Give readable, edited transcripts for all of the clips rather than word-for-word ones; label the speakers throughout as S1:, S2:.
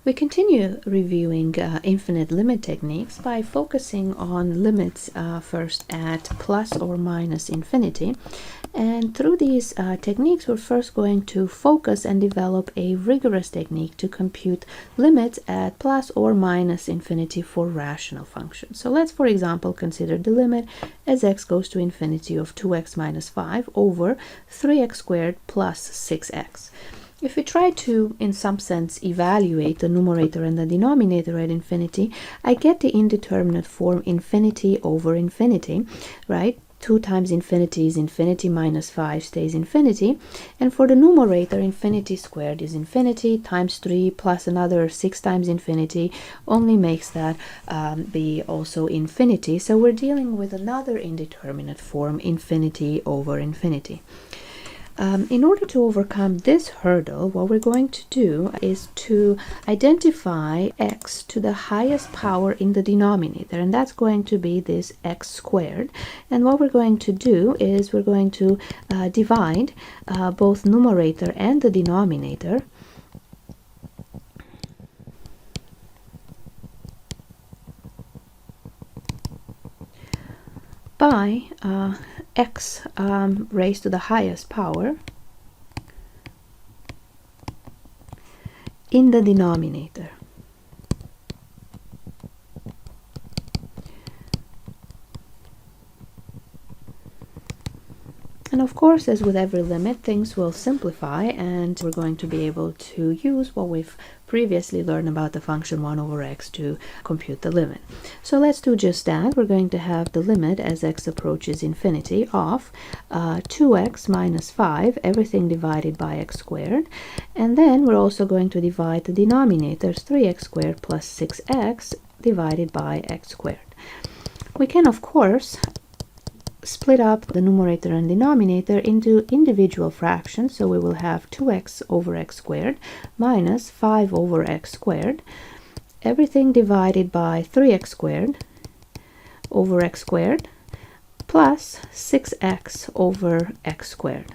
S1: We continue reviewing infinite limit techniques by focusing on limits first at plus or minus infinity. And through these techniques, we're first going to focus and develop a rigorous technique to compute limits at plus or minus infinity for rational functions. So let's, for example, consider the limit as x goes to infinity of 2x minus 5 over 3x squared plus 6x. If we try to, in some sense, evaluate the numerator and the denominator at infinity, I get the indeterminate form infinity over infinity, right? 2 times infinity is infinity minus 5 stays infinity. And for the numerator, infinity squared is infinity times 3 plus another 6 times infinity only makes that be also infinity. So we're dealing with another indeterminate form, infinity over infinity. In order to overcome this hurdle, what we're going to do is to identify x to the highest power in the denominator, and that's going to be this x squared. And what we're going to do is we're going to divide both numerator and the denominator by x raised to the highest power in the denominator. And of course, as with every limit, things will simplify, and we're going to be able to use what we've previously learned about the function 1 over x to compute the limit. So let's do just that. We're going to have the limit as x approaches infinity of 2x minus 5, everything divided by x squared. And then we're also going to divide the denominators, 3x squared plus 6x divided by x squared. We can, of course, split up the numerator and denominator into individual fractions. So we will have 2x over x squared minus 5 over x squared, everything divided by 3x squared over x squared plus 6x over x squared.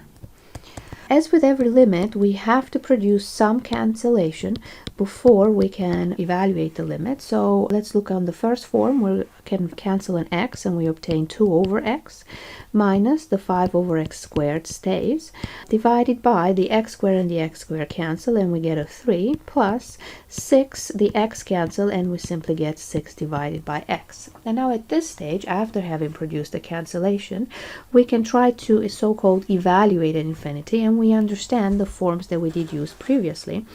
S1: As with every limit, we have to produce some cancellation before we can evaluate the limit. So let's look on the first form. We can cancel an x and we obtain 2 over x minus the 5 over x squared stays, divided by the x squared and the x squared cancel and we get a 3 plus 6, the x cancel and we simply get 6 divided by x. And now at this stage, after having produced the cancellation, we can try to so-called evaluate at infinity, and we understand the forms that we did use previously.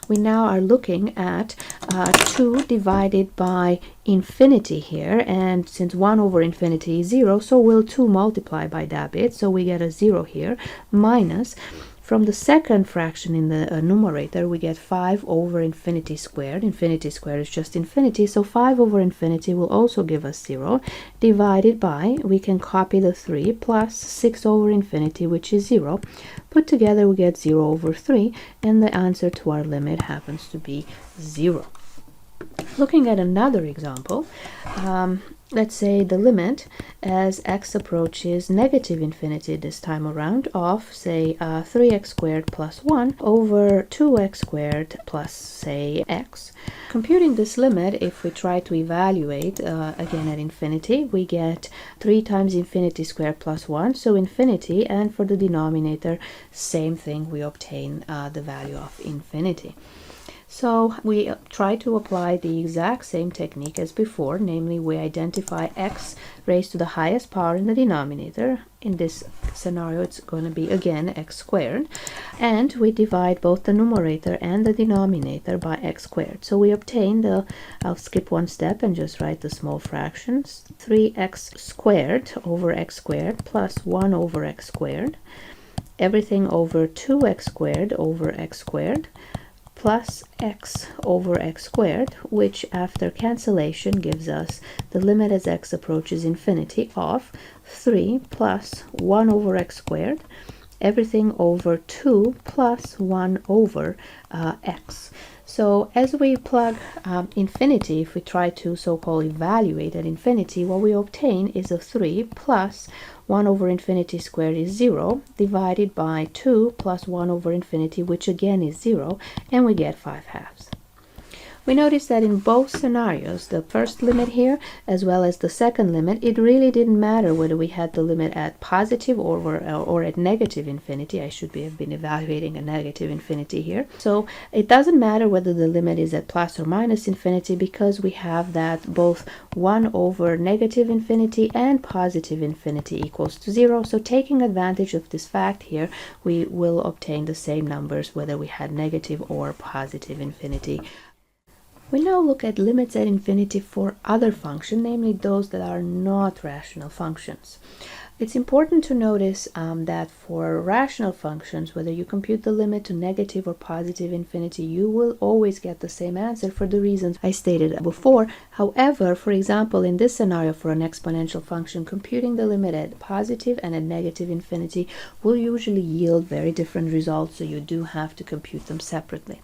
S1: We now are looking at 2 divided by infinity here, and since 1 over infinity is 0, so will 2 multiply by that bit, so we get a 0 here, minus from the second fraction in the numerator we get 5 over infinity squared. Infinity squared is just infinity, so 5 over infinity will also give us 0, divided by, we can copy the 3 plus 6 over infinity, which is 0. Put together we get 0 over 3, and the answer to our limit happens to be 0. Looking at another example, let's say the limit as x approaches negative infinity this time around of, say, 3x squared plus 1 over 2x squared plus, say, x. Computing this limit, if we try to evaluate again at infinity, we get 3 times infinity squared plus 1, so infinity, and for the denominator, same thing, we obtain the value of infinity. So we try to apply the exact same technique as before, namely we identify x raised to the highest power in the denominator. In this scenario it's going to be again x squared, and we divide both the numerator and the denominator by x squared. So we obtain the, I'll skip one step and just write the small fractions, 3x squared over x squared plus 1 over x squared, everything over 2x squared over x squared, plus x over x squared, which after cancellation gives us the limit as x approaches infinity of 3 plus 1 over x squared, everything over 2 plus 1 over x. So as we plug infinity, if we try to so-called evaluate at infinity, what we obtain is a 3 plus 1 over infinity squared is 0, divided by 2 plus 1 over infinity, which again is 0, and we get 5 halves. we notice that in both scenarios, the first limit here as well as the second limit, it really didn't matter whether we had the limit at positive or at negative infinity. I should have been evaluating a negative infinity here. So it doesn't matter whether the limit is at plus or minus infinity, because we have that both 1 over negative infinity and positive infinity equals to 0. So taking advantage of this fact here, we will obtain the same numbers whether we had negative or positive infinity. We now look at limits at infinity for other functions, namely those that are not rational functions. It's important to notice that for rational functions, whether you compute the limit to negative or positive infinity, you will always get the same answer for the reasons I stated before. However, for example, in this scenario for an exponential function, computing the limit at positive and at negative infinity will usually yield very different results, so you do have to compute them separately.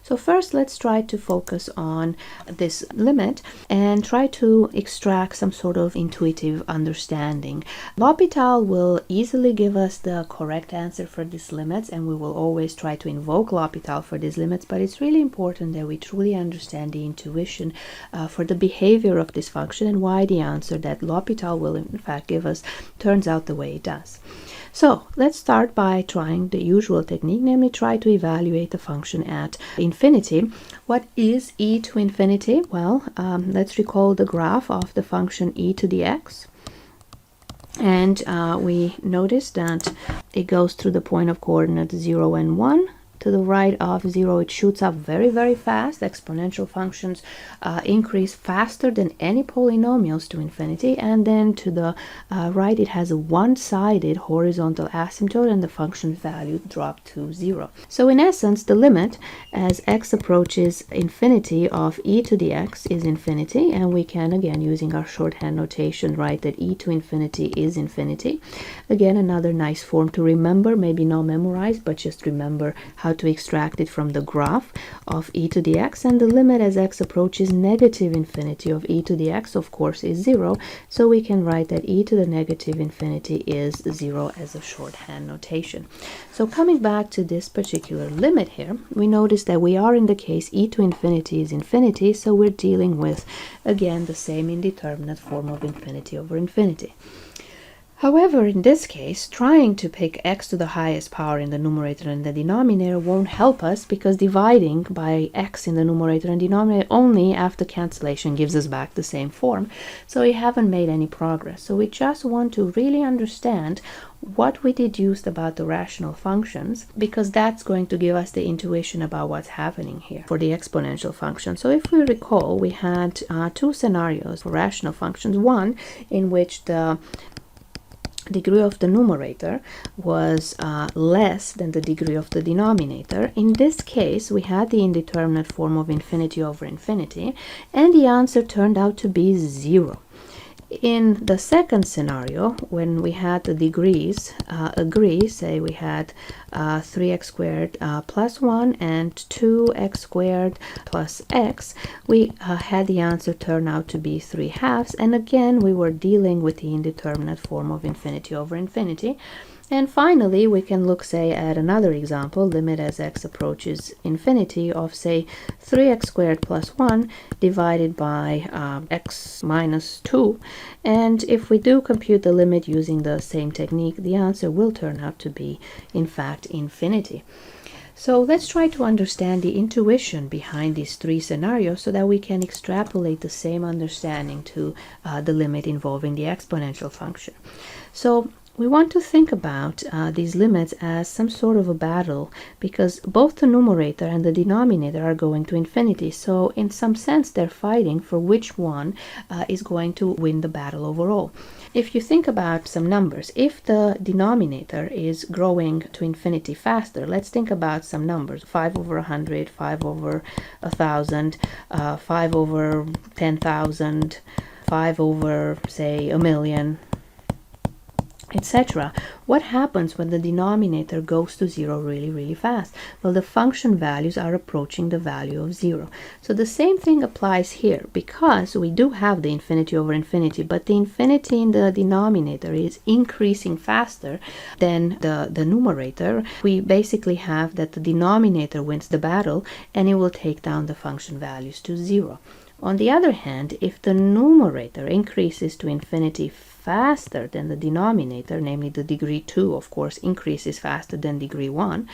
S1: So first, let's try to focus on this limit and try to extract some sort of intuitive understanding. L'Hopital will easily give us the correct answer for these limits, and we will always try to invoke L'Hopital for these limits, but it's really important that we truly understand the intuition for the behavior of this function and why the answer that L'Hopital will in fact give us turns out the way it does. So let's start by trying the usual technique, namely try to evaluate the function at infinity. What is e to infinity? Well, let's recall the graph of the function e to the x. And we notice that it goes through the point of coordinates 0 and 1. To the right of 0, it shoots up very, very fast. Exponential functions increase faster than any polynomials to infinity. And then to the right, it has a one-sided horizontal asymptote, and the function value dropped to 0. So in essence, the limit as x approaches infinity of e to the x is infinity. And we can, again, using our shorthand notation, write that e to infinity is infinity. Again, another nice form to remember, maybe not memorize, but just remember how to extract it from the graph of e to the x. And the limit as x approaches negative infinity of e to the x, of course, is 0. So we can write that e to the negative infinity is 0 as a shorthand notation. So coming back to this particular limit here, we notice that we are in the case e to infinity is infinity, so we're dealing with, again, the same indeterminate form of infinity over infinity. However, in this case, trying to pick x to the highest power in the numerator and the denominator won't help us, because dividing by x in the numerator and denominator only after cancellation gives us back the same form. So we haven't made any progress. So we just want to really understand what we deduced about the rational functions, because that's going to give us the intuition about what's happening here for the exponential function. So if we recall, we had two scenarios for rational functions. One in which the degree of the numerator was less than the degree of the denominator. In this case, we had the indeterminate form of infinity over infinity, and the answer turned out to be 0. In the second scenario, when we had the degrees agree, say we had 3x squared plus 1 and 2x squared plus x, we had the answer turn out to be 3/2, and again we were dealing with the indeterminate form of infinity over infinity. And finally, we can look, say, at another example, limit as x approaches infinity of, say, 3x squared plus 1 divided by x minus 2. And if we do compute the limit using the same technique, the answer will turn out to be, in fact, infinity. So let's try to understand the intuition behind these three scenarios so that we can extrapolate the same understanding to the limit involving the exponential function. So we want to think about these limits as some sort of a battle, because both the numerator and the denominator are going to infinity. So in some sense, they're fighting for which one is going to win the battle overall. If you think about some numbers, if the denominator is growing to infinity faster, let's think about some numbers: 5 over 100, 5 over 1,000, 5 over 10,000, 5 over, say, 1,000,000. etc. What happens when the denominator goes to 0 really, really fast? Well, the function values are approaching the value of 0. So the same thing applies here, because we do have the infinity over infinity, but the infinity in the denominator is increasing faster than the numerator. We basically have that the denominator wins the battle, and it will take down the function values to 0. On the other hand, if the numerator increases to infinity faster than the denominator, namely the degree 2, of course, increases faster than degree 1,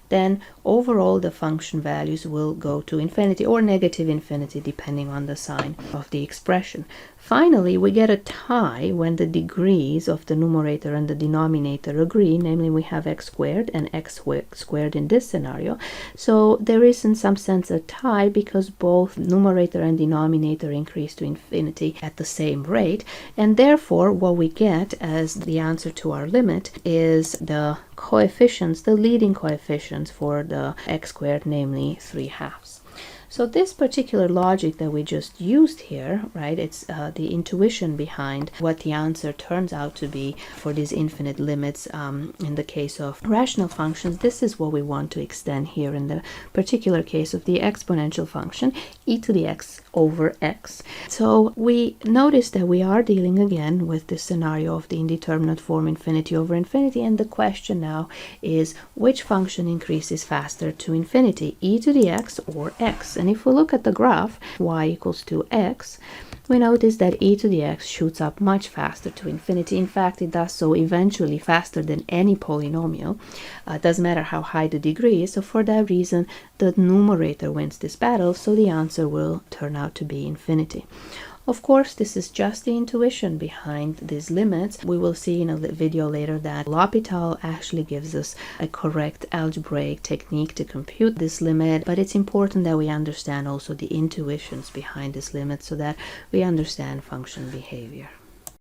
S1: then overall the function values will go to infinity or negative infinity, depending on the sign of the expression. Finally, we get a tie when the degrees of the numerator and the denominator agree, namely we have x squared and x squared in this scenario. So there is in some sense a tie, because both numerator and denominator increase to infinity at the same rate, and therefore what we get as the answer to our limit is the coefficients, the leading coefficients for the x squared, namely 3/2. So this particular logic that we just used here, right, it's the intuition behind what the answer turns out to be for these infinite limits in the case of rational functions. This is what we want to extend here in the particular case of the exponential function e to the x over x. So we notice that we are dealing again with this scenario of the indeterminate form infinity over infinity, and the question now is which function increases faster to infinity, e to the x or x? And if we look at the graph, y equals to x, we notice that e to the x shoots up much faster to infinity. In fact, it does so eventually faster than any polynomial. Doesn't matter how high the degree is. So for that reason, the numerator wins this battle, so the answer will turn out to be infinity. Of course, this is just the intuition behind these limits. We will see in a video later that L'Hopital actually gives us a correct algebraic technique to compute this limit, but it's important that we understand also the intuitions behind this limit so that we understand function behavior.